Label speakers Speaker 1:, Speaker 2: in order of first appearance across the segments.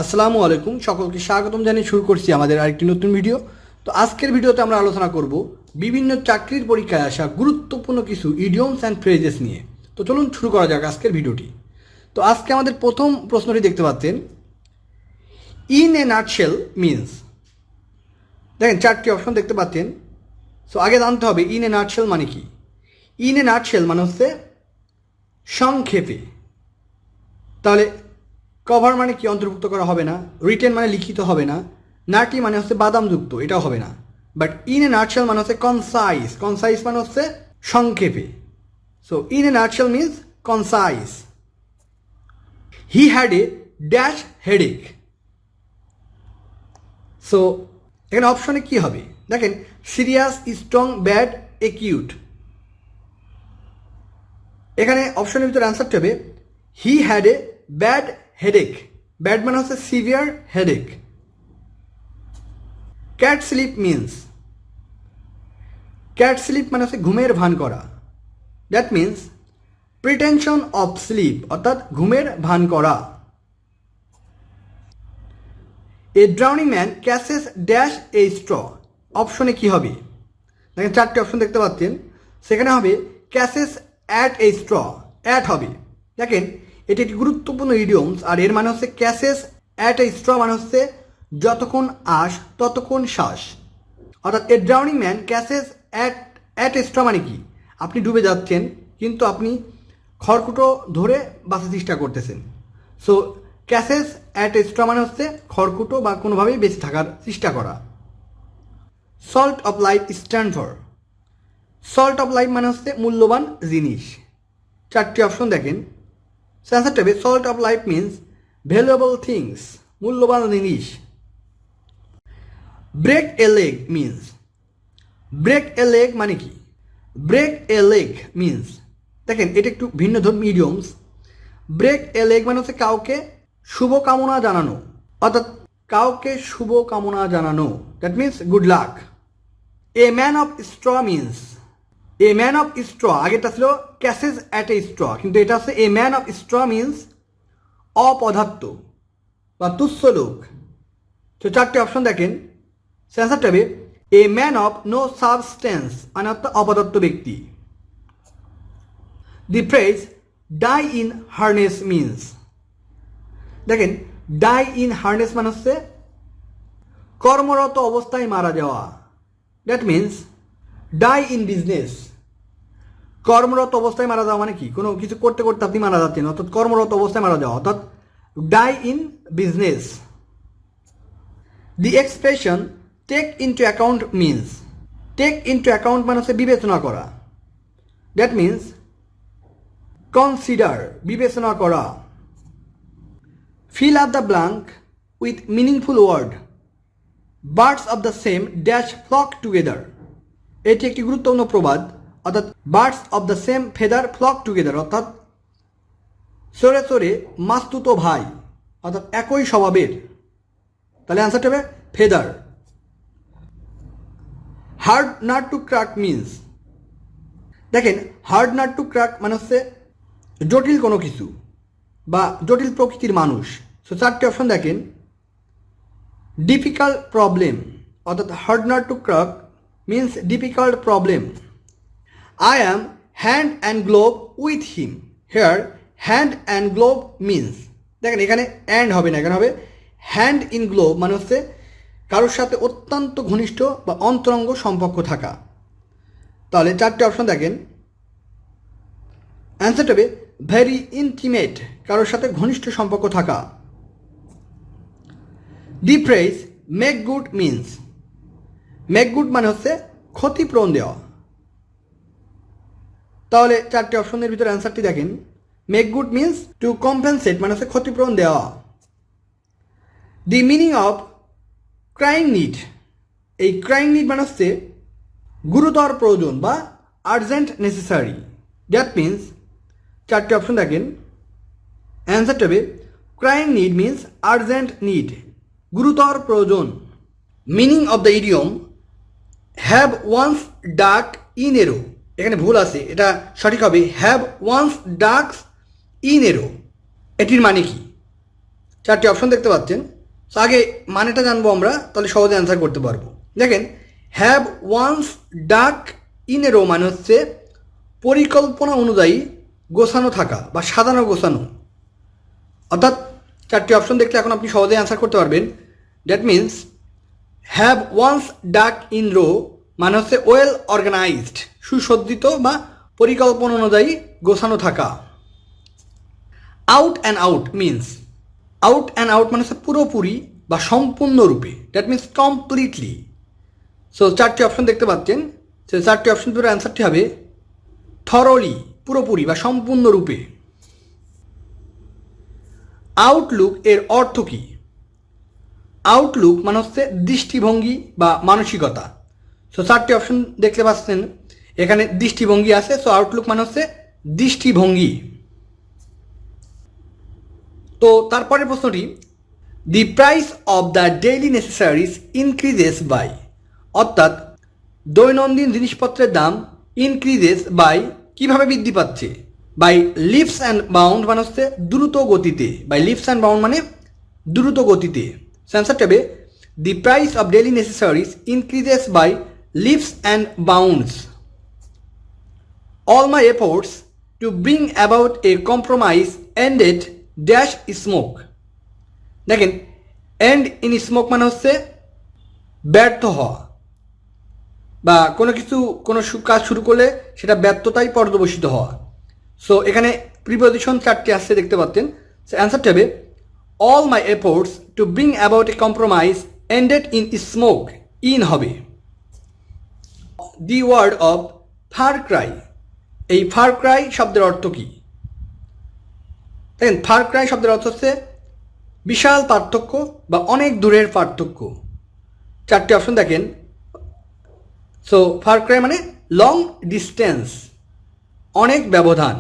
Speaker 1: আসসালামু আলাইকুম, সকলকে স্বাগতম জানিয়ে শুরু করছি আমাদের আরেকটি নতুন ভিডিও। তো আজকের ভিডিওতে আমরা আলোচনা করব বিভিন্ন চাকরির পরীক্ষায় আসা গুরুত্বপূর্ণ কিছু ইডিয়মস অ্যান্ড ফ্রেজেস নিয়ে। তো চলুন শুরু করা যাক আজকের ভিডিওটি। তো আজকে আমাদের প্রথম প্রশ্নটি দেখতে পাচ্ছেন, ইন এ নাটশেল মিনস। দেখেন চারটি অপশন দেখতে পাচ্ছেন। সো আগে জানতে হবে ইন এ নাটশেল মানে কি। ইন এ নাটশেল মানে হচ্ছে সংক্ষেপে। তাহলে কভার মানে কি, অন্তর্ভুক্ত করা হবে না। রিটেন মানে লিখিত হবে না। নাটি মানে হচ্ছে বাদামযুক্ত, এটাও হবে না। বাট ইন এ নাটশেল মানে হচ্ছে কনসাইজ। কনসাইজ মানে হচ্ছে সংক্ষেপে। So in a nutshell means concise. He had a dash headache. So এখানে অপশনে কি হবে দেখেন, সিরিয়াস, স্ট্রং, ব্যাড, একিউট। এখানে অপশনের ভিতরে অ্যান্সারটা হবে he had a bad headache. Bad মানে হচ্ছে severe headache. Cat sleep means. Cat sleep মানে হচ্ছে ঘুমের ভান করা। That means pretension of sleep, অর্থাৎ ঘুমের ভান করা। A drowning man catches dash a straw. অপশনে কি হবে দেখেন, চারটি অপশন দেখতে পাচ্ছেন। সেখানে হবে catches at a straw, at হবে। দেখেন এটি একটি গুরুত্বপূর্ণ ইডিয়মস, আর এর মানে হচ্ছে ক্যাচেস অ্যাট এ স্ট্র মানে হচ্ছে যতক্ষণ আশ ততক্ষণ শ্বাস। অর্থাৎ a drowning man catches at a straw মানে কি, আপনি ডুবে যাচ্ছেন কিন্তু আপনি খড়কুটো ধরে বাঁচার চেষ্টা করতেছেন। So catches at a straw মানে হচ্ছে খড়কুটো বা কোনোভাবেই বেঁচে থাকার চেষ্টা করা। Salt of life stand for. Salt of life মানে হচ্ছে মূল্যবান জিনিস। চারটি অপশন দেখেন, অ্যান্সারটা হবে salt of life means valuable things, মূল্যবান জিনিস। Break a leg means. Break a leg মানে কি, ব্রেক এ লেগ মিনস দেখেন এটা একটু ভিন্ন ধর্মী ইডিয়মস। ব্রেক এ লেগ মানে হচ্ছে কাউকে শুভকামনা জানানো, অর্থাৎ কাউকে শুভকামনা জানানো। That means good luck. A man of straw means. A man of straw, আগেটা ছিল ক্যাচেস অ্যাট এ স্ট্র, কিন্তু এটা হচ্ছে a man of straw means অপদার্থ বা তুচ্ছ লোক। তো চারটি অপশন দেখেন, অ্যান্সারটা হবে a man of no substance মানে অর্থাৎ অপদার্থ ব্যক্তি। The phrase die in harness means. দেখেন ডাই ইন হার্নেস মানে হচ্ছে কর্মরত অবস্থায় মারা যাওয়া। That means die in business. কর্মরত অবস্থায় মারা যাওয়া মানে কি, কোনো কিছু করতে করতে আপনি মারা যাচ্ছেন, অর্থাৎ কর্মরত অবস্থায় মারা যাওয়া, অর্থাৎ die in business. The expression take into account means. Take into account মানে হচ্ছে বিবেচনা করা। দ্যাট মিনস কনসিডার, বিবেচনা করা। Fill up the blank with meaningful word. Birds of the same dash flock together. এটি একটি গুরুত্বপূর্ণ প্রবাদ, অর্থাৎ birds of the same feather flock together, অর্থাৎ চড়ে চড়ে মাস্তুতো ভাই, অর্থাৎ একই স্বভাবের। তাহলে অ্যান্সারটা হবে feather. Hard nut to crack means. দেখেন হার্ড নাট টু ক্র্যাক মানে হচ্ছে জটিল কোনো কিছু বা জটিল প্রকৃতির মানুষ। সো চারটি অপশন দেখেন, ডিফিকাল্ট প্রবলেম, অর্থাৎ hard nut to crack means difficult problem. I am hand and glove with him. Here hand and glove means, দেখেন এখানে অ্যান্ড হবে না, এখানে হবে হ্যান্ড ইন গ্লোভ মানে হচ্ছে কারোর সাথে অত্যন্ত ঘনিষ্ঠ বা অন্তরঙ্গ সম্পর্ক থাকা। তাহলে চারটি অপশন দেখেন, অ্যান্সারটা হবে ভেরি ইন্টিমেট, কারোর সাথে ঘনিষ্ঠ সম্পর্ক থাকা। The phrase make good means. Make good মানে হচ্ছে ক্ষতিপূরণ দেওয়া। তাহলে চারটি অপশনের ভিতরে অ্যান্সারটি দেখেন, make good means to compensate মানে হচ্ছে ক্ষতিপূরণ দেওয়া। The meaning of crying need. এই ক্রাইং নিড মানে হচ্ছে গুরুতর প্রয়োজন বা আর্জেন্ট নেসেসারি। দ্যাট মিনস চারটি অপশন দেখেন, অ্যান্সারটা হবে crying need means urgent need, গুরুতর প্রয়োজন। Meaning of the idiom have one's duck in a row. এখানে ভুল আছে, এটা সঠিক হবে have one's ducks in a row. এটির মানে কি, চারটি অপশন দেখতে পাচ্ছেন। তো আগে মানেটা জানবো আমরা, তাহলে সহজে অ্যান্সার করতে পারবো। দেখেন, have one's duck in a row মানে হচ্ছে পরিকল্পনা অনুযায়ী গোছানো থাকা বা সাজানো গোছানো। অর্থাৎ চারটি অপশন দেখলে এখন আপনি সহজেই অ্যান্সার করতে পারবেন। That means have one's duck in row মানে হচ্ছে ওয়েল অর্গানাইজড, সুসজ্জিত বা পরিকল্পনা অনুযায়ী গোছানো থাকা। Out and out means, out and out মানে হচ্ছে পুরোপুরি বা সম্পূর্ণরূপে, দ্যাট মিন্স কমপ্লিটলি। সো চারটি অপশন দেখতে পাচ্ছেন, সে চারটি অপশন ধরে অ্যান্সারটি হবে থরলি, পুরোপুরি বা সম্পূর্ণরূপে। আউটলুক এর অর্থ কী? আউটলুক মানে হচ্ছে দৃষ্টিভঙ্গি বা মানসিকতা। সো চারটি অপশন দেখতে পাচ্ছেন, এখানে দৃষ্টিভঙ্গি আছে। সো আউটলুক মানে হচ্ছে দৃষ্টিভঙ্গি। তো তারপরের প্রশ্নটি, the price of the daily necessaries increases by, অর্থাৎ দৈনন্দিন জিনিসপত্রের দাম ইনক্রিজেস বাই কীভাবে বৃদ্ধি পাচ্ছে? বাই লিপস অ্যান্ড বাউন্ড মানে হচ্ছে দ্রুত গতিতে, বাই লিপস অ্যান্ড বাউন্ড মানে দ্রুত গতিতে। অ্যান্সারটা হবে the price of daily necessaries increases by leaps and bounds. All my efforts to bring about a compromise ended dash smoke. দেখেন, এন্ড ইন স্মোক মানে হচ্ছে ব্যর্থ হওয়া, বা কোনো কিছু কোনো কাজ শুরু করলে সেটা ব্যর্থতাই পর্যবসিত হওয়া। সো এখানে প্রিপোজিশন চারটি আসছে দেখতে পাচ্ছেন। সো অ্যান্সারটা হবে all my efforts to bring about a compromise ended in smoke, in হবে। The word of far cry, এই ফার ক্রাই শব্দের অর্থ কী? দেখেন, ফার ক্রাই শব্দের অর্থ হচ্ছে বিশাল পার্থক্য বা অনেক দূরের পার্থক্য। চারটি অপশন দেখেন। সো ফার ক্রাই মানে লং ডিস্টেন্স, অনেক ব্যবধান।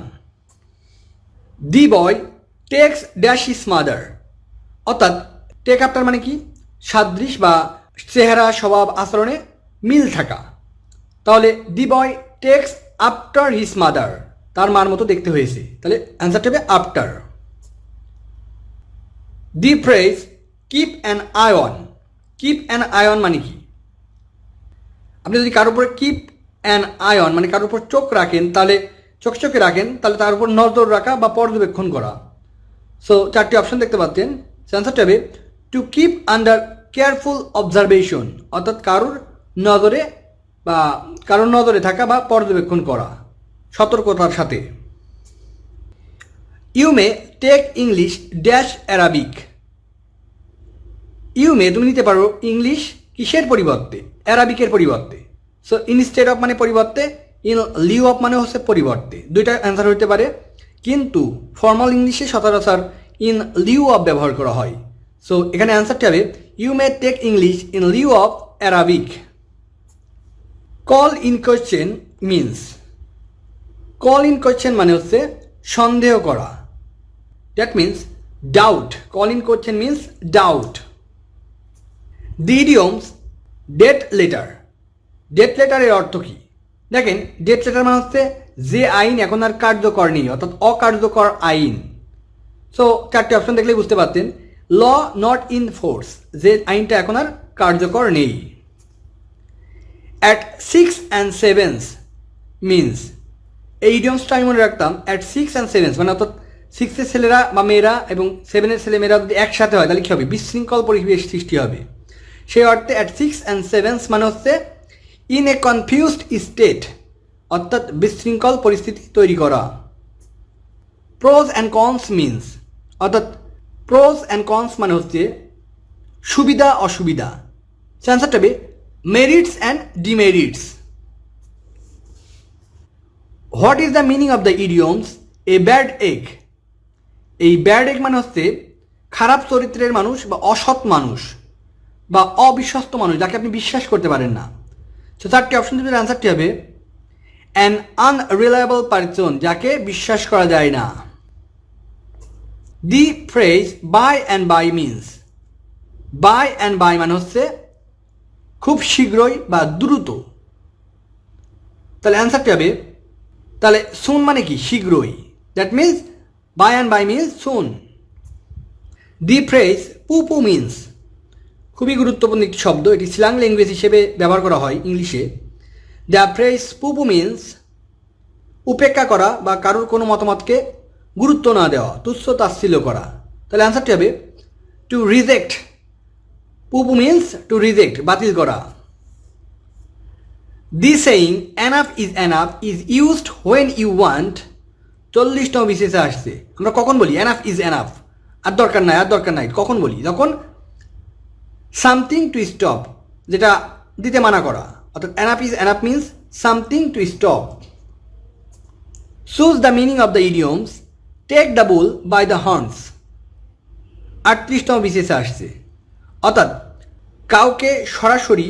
Speaker 1: The boy takes dash his mother, অর্থাৎ টেক আফটার মানে কি? সাদৃশ বা চেহারা, স্বভাব, আচরণে মিল থাকা। তাহলে the boy takes after his mother, তার মার মতো দেখতে হয়েছে, তাহলে অ্যান্সারটা হবে after. The phrase keep an eye on, keep an eye on মানে কি? আপনি যদি কারোর উপরে কিপ অ্যান আই অন মানে কারোর উপর চোখ রাখেন, তাহলে চোখে রাখেন, তাহলে তার উপর নজর রাখা বা পর্যবেক্ষণ করা। সো চারটি অপশন দেখতে পাচ্ছেন। অ্যান্সারটা হবে to keep under careful observation, অর্থাৎ কারোর নজরে থাকা বা পর্যবেক্ষণ করা সতর্কতার সাথে। You may take English dash Arabic, you may তুমি নিতে পারো ইংলিশ কিসের পরিবর্তে? অ্যারাবিকের পরিবর্তে। সো ইনস্টেড অফ মানে পরিবর্তে, ইন লিউ অফ মানে হচ্ছে পরিবর্তে। দুইটা অ্যান্সার হতে পারে, কিন্তু ফর্মাল ইংলিশে সচরাচর ইন লিউ অফ ব্যবহার করা হয়। সো এখানে অ্যান্সারটি হবে you may take English in lieu of Arabic. Call in question means, call in question মানে হচ্ছে সন্দেহ করা, that means doubt. Call in question means doubt. The idioms date letter, date লেটারের অর্থ কী? দেখেন, ডেট লেটার মানে হচ্ছে যে আইন এখন আর কার্যকর নেই, অর্থাৎ অকার্যকর আইন। সো চারটি অপশন দেখলেই বুঝতে পারতেন। ল নট ইন ফোর্স, যে আইনটা এখন আর কার্যকর নেই। অ্যাট 6 and 7 মিন্স, এই ইডিয়মসটা আমি মনে রাখতাম। অ্যাট 6 and 7 মানে অর্থাৎ 6-এর ছেলেরা বা মেয়েরা এবং 7-এর ছেলেমেয়েরা যদি একসাথে হয় তাহলে কী হবে? বিশৃঙ্খল পরিবেশ সৃষ্টি হবে। সেই অর্থে অ্যাট 6 and 7 মানে হচ্ছে ইন এ কনফিউজড স্টেট, অর্থাৎ বিশৃঙ্খল পরিস্থিতি তৈরি করা। প্রোজ অ্যান্ড কনস মিন্স, অর্থাৎ প্রোজ অ্যান্ড কনস মানে হচ্ছে সুবিধা অসুবিধা। অ্যান্সারটা হবে merits and demerits. What is the meaning of the idioms a bad egg? এই ব্যাড এগ মানে হচ্ছে খারাপ চরিত্রের মানুষ বা অসৎ মানুষ বা অবিশ্বস্ত মানুষ, যাকে আপনি বিশ্বাস করতে পারেন না। তো চারটি অপশন দিলে অ্যান্সারটি হবে অ্যান আনরিলায়েবল পারসন, যাকে বিশ্বাস করা যায় না। The phrase by and by means, by and by মানে হচ্ছে খুব শীঘ্রই বা দ্রুত। তাহলে অ্যান্সারটি হবে, তাহলে সুন মানে কি? শীঘ্রই, that means by and by means soon. The phrase pooh pooh means, খুবই গুরুত্বপূর্ণ একটি শব্দ, এটি স্ল্যাং ল্যাঙ্গুয়েজ হিসেবে ব্যবহার করা হয় ইংলিশে। The phrase pooh pooh means উপেক্ষা করা বা কারোর কোনো মতামতকে গুরুত্ব না দেওয়া, তুচ্ছ তাচ্ছিল্য করা। তাহলে অ্যান্সারটি হবে টু রিজেক্ট। পু পু মিন্স টু রিজেক্ট, বাতিল করা। The saying enough is enough is used when you want, 40তম বিশেষে আসছে। আমরা কখন বলি এনাফ ইজ এনাফ, আর দরকার নাই আর দরকার নাই, কখন বলি? যখন সামথিং টু স্টপ, যেটা দিতে মানা করা, অর্থাৎ enough is enough means something to stop. Choose the meaning of the idioms take the bull by the horns, 38তম বিশেষে আসছে। অর্থাৎ কাউকে সরাসরি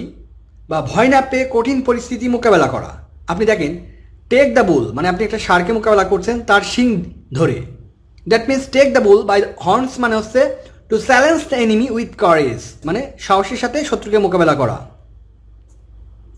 Speaker 1: বা ভয় না পেয়ে কঠিন পরিস্থিতি মোকাবেলা করা। আপনি দেখেন টেক দ্য বুল মানে আপনি একটা ষাঁড়কে মোকাবেলা করছেন তার শিং ধরে। That means take the bull by horns মানে হচ্ছে to challenge the enemy with courage, মানে সাহসের সাথে শত্রুকে মোকাবেলা করা।